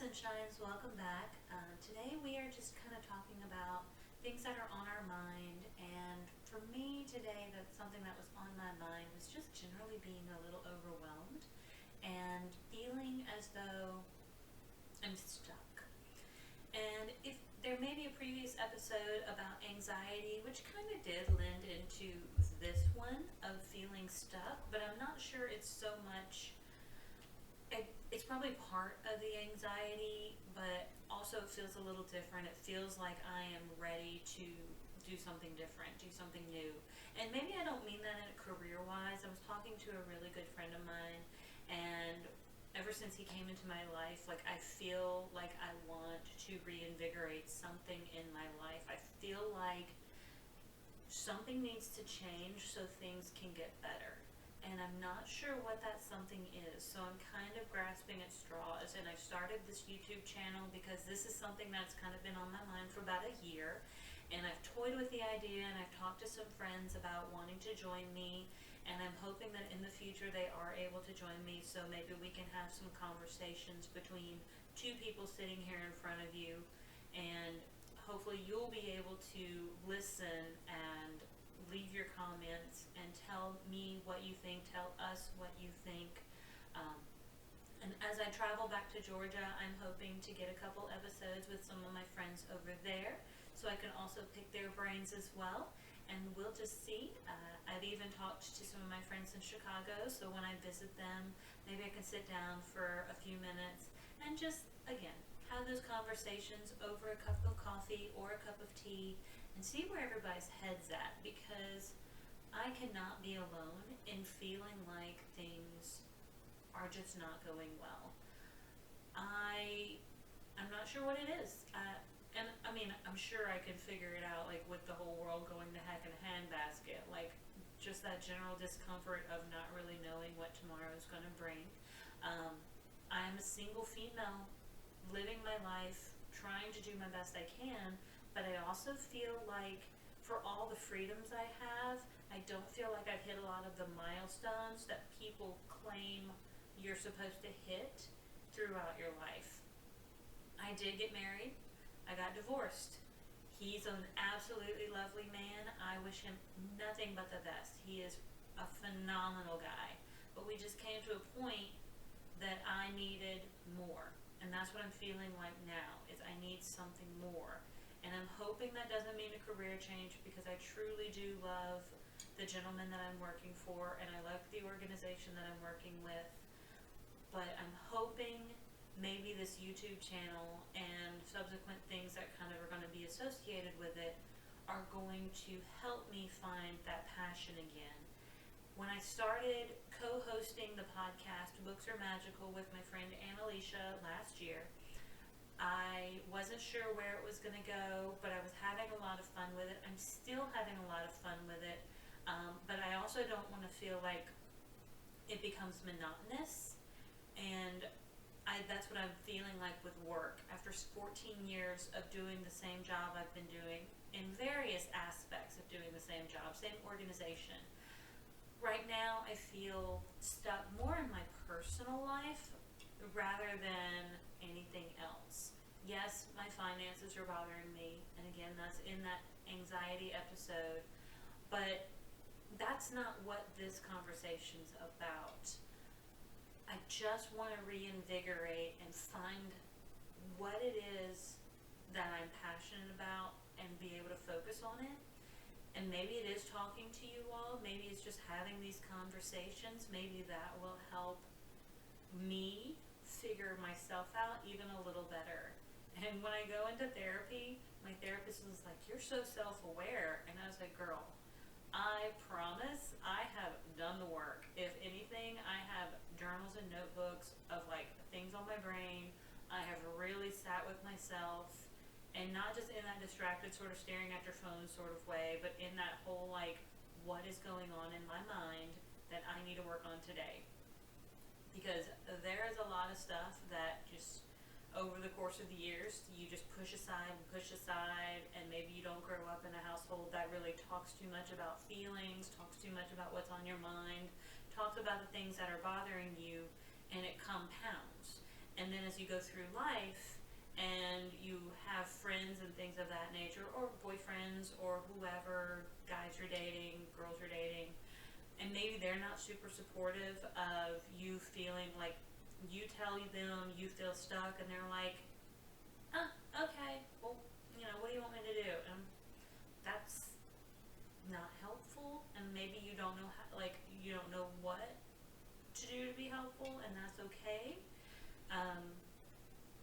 Sunshines, welcome back. Today we are just kind of talking about things that are on our mind, and for me today, that's something that was on my mind was just generally being a little overwhelmed and feeling as though I'm stuck. And if there may be a previous episode about anxiety, which kind of did lend into this one of feeling stuck, but I'm not sure it's so much it's probably part of the anxiety, but also it feels a little different. It feels like I am ready to do something different, do something new. And maybe I don't mean that in a career-wise. I was talking to a really good friend of mine, and ever since he came into my life, like I feel like I want to reinvigorate something in my life. I feel like something needs to change so things can get better. And I'm not sure what that something is, so I'm kind of grasping at straws. And I started this YouTube channel because this is something that's kind of been on my mind for about a year. And I've toyed with the idea, and I've talked to some friends about wanting to join me. And I'm hoping that in the future they are able to join me, so maybe we can have some conversations between two people sitting here in front of you. And hopefully you'll be able to listen and leave your comments and tell me what you think, tell us what you think. And as I travel back to Georgia, I'm hoping to get a couple episodes with some of my friends over there, so I can also pick their brains as well. And we'll just see. I've even talked to some of my friends in Chicago, so when I visit them, maybe I can sit down for a few minutes and just, again, have those conversations over a cup of coffee or a cup of tea and see where everybody's head's at, because I cannot be alone in feeling like things are just not going well. I'm not sure what it is. And I mean, I'm sure I can figure it out, like with the whole world going to heck in a handbasket, like just that general discomfort of not really knowing what tomorrow is going to bring. I'm a single female living my life, trying to do my best I can, but I also feel like for all the freedoms I have, I don't feel like I've hit a lot of the milestones that people claim you're supposed to hit throughout your life. I did get married. I got divorced. He's an absolutely lovely man. I wish him nothing but the best. He is a phenomenal guy. But we just came to a point that I needed more. And that's what I'm feeling like now, is I need something more. And I'm hoping that doesn't mean a career change, because I truly do love the gentleman that I'm working for, and I like the organization that I'm working with. But I'm hoping maybe this YouTube channel and subsequent things that kind of are going to be associated with it are going to help me find that passion again. When I started co-hosting the podcast Books Are Magical with my friend Annalicia last year, I wasn't sure where it was going to go, but I was having a lot of fun with it. I'm still having a lot of fun with it, but I also don't want to feel like it becomes monotonous. And that's what I'm feeling like with work. After 14 years of doing the same job I've been doing in various aspects of doing the same job, same organization, right now I feel stuck more in my personal life rather than anything else. Yes, my finances are bothering me, and again, that's in that anxiety episode, but that's not what this conversation's about. I just want to reinvigorate and find what it is that I'm passionate about and be able to focus on it. And maybe it is talking to you all. Maybe it's just having these conversations. Maybe that will help me figure myself out even a little better. And when I go into therapy, my therapist was like, "You're so self-aware." And I was like, "Girl, I promise I have done the work. If anything, I have journals and notebooks of like things on my brain. I have really sat with myself, and not just in that distracted sort of staring at your phone sort of way, but in that whole like, what is going on in my mind that I need to work on today?" Because there is a lot of stuff that just over the course of the years you just push aside, and maybe you don't grow up in a household that really talks too much about feelings, talks too much about what's on your mind, talks about the things that are bothering you, and it compounds. And then as as you go through life and you have friends and things of that nature, or boyfriends, or whoever, guys you're dating, girls you're dating, and maybe they're not super supportive of you feeling like, you tell them you feel stuck and they're like, okay, well, what do you want me to do? And that's not helpful, and maybe you don't know how, like, you don't know what to do to be helpful, and that's okay.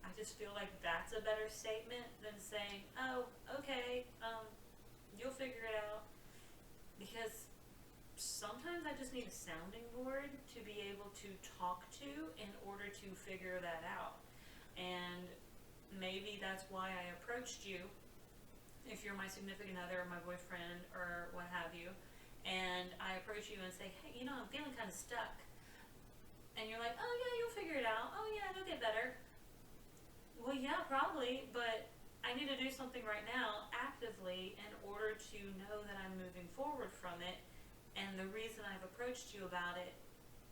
I just feel like that's a better statement than saying, oh, okay, you'll figure it out, because sometimes I just need a sounding board to be able to talk to in order to figure that out. And maybe that's why I approached you, if you're my significant other or my boyfriend or what have you, and I approach you and say, hey, I'm feeling kind of stuck. And you're like, oh yeah, you'll figure it out. Oh yeah, it'll get better. Well, yeah, probably, but I need to do something right now actively in order to know that I'm moving forward from it. And the reason I've approached you about it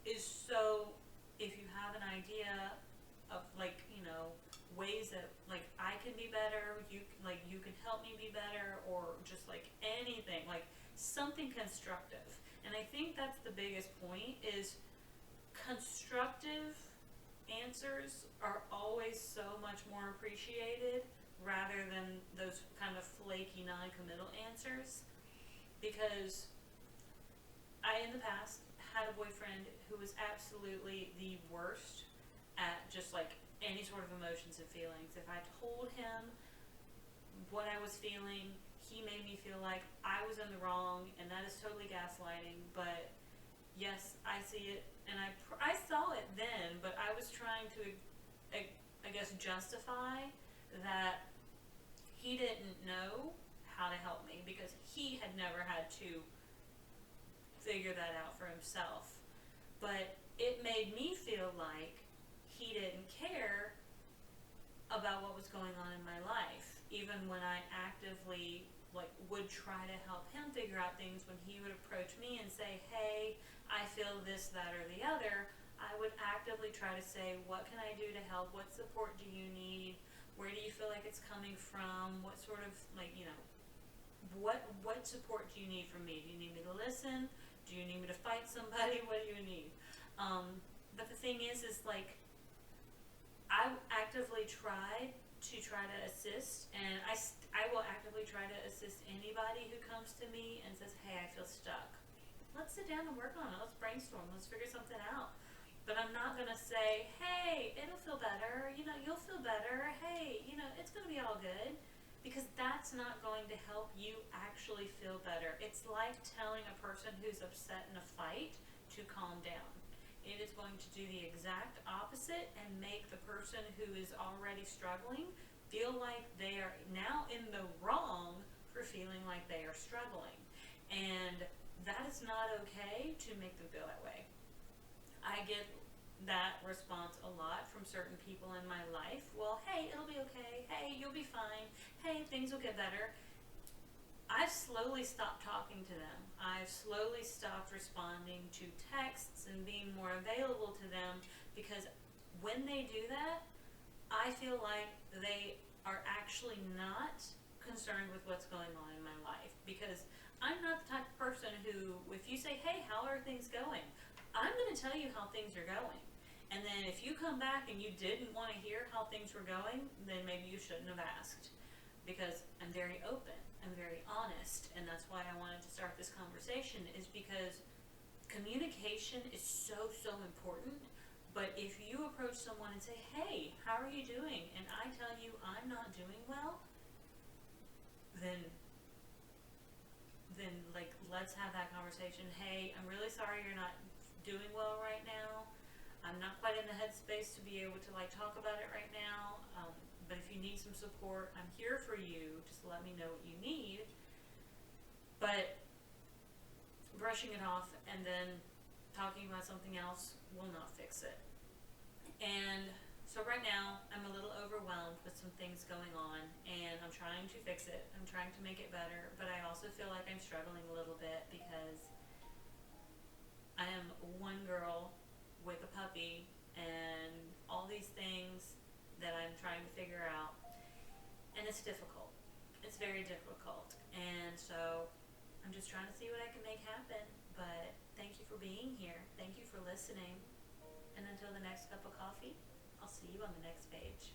is so if you have an idea of, like, ways that, like, I can be better, you can help me be better, or just like anything, like something constructive. And I think that's the biggest point, is constructive answers are always so much more appreciated rather than those kind of flaky, non-committal answers. Because I, in the past, had a boyfriend who was absolutely the worst at just like any sort of emotions and feelings. If I told him what I was feeling, he made me feel like I was in the wrong, and that is totally gaslighting. But yes, I see it, and I saw it then, but I was trying to, I guess, justify that he didn't know how to help me because he had never had to figure that out for himself. But it made me feel like he didn't care about what was going on in my life, even when I actively would try to help him figure out things. When he would approach me and say, hey, I feel this, that, or the other, I would actively try to say, what can I do to help? What support do you need? Where do you feel like it's coming from? What sort of, what support do you need from me? Do you need me to listen? Do you need me to fight somebody? What do you need? But the thing is I actively tried to assist, and I will actively try to assist anybody who comes to me and says, hey, I feel stuck. Let's sit down and work on it. Let's brainstorm. Let's figure something out. But I'm not going to say, hey, it'll feel better. You'll feel better. Hey, it's going to be all good. Because that's not going to help you actually feel better. It's like telling a person who's upset in a fight to calm down. It is going to do the exact opposite and make the person who is already struggling feel like they are now in the wrong for feeling like they are struggling. And that is not okay to make them feel that way. I get that response a lot from certain people in my life. Well, hey, it'll be okay. Hey, you'll be fine. Hey, things will get better. I've slowly stopped talking to them. I've slowly stopped responding to texts and being more available to them, because when they do that, I feel like they are actually not concerned with what's going on in my life. Because I'm not the type of person who, if you say, hey, how are things going? I'm going to tell you how things are going. And then if you come back and you didn't want to hear how things were going, then maybe you shouldn't have asked. Because I'm very open, I'm very honest, and that's why I wanted to start this conversation, is because communication is so, so important. But if you approach someone and say, hey, how are you doing? And I tell you I'm not doing well, then let's have that conversation. Hey, I'm really sorry you're not doing well right now. I'm not quite in the headspace to be able to talk about it right now. But if you need some support, I'm here for you. Just let me know what you need. But brushing it off and then talking about something else will not fix it. And so right now, I'm a little overwhelmed with some things going on, and I'm trying to fix it. I'm trying to make it better, but I also feel like I'm struggling a little bit because I am one girl with a puppy, and all these things trying to figure out. And it's difficult. It's very difficult. And so I'm just trying to see what I can make happen. But thank you for being here. Thank you for listening. And until the next cup of coffee, I'll see you on the next page.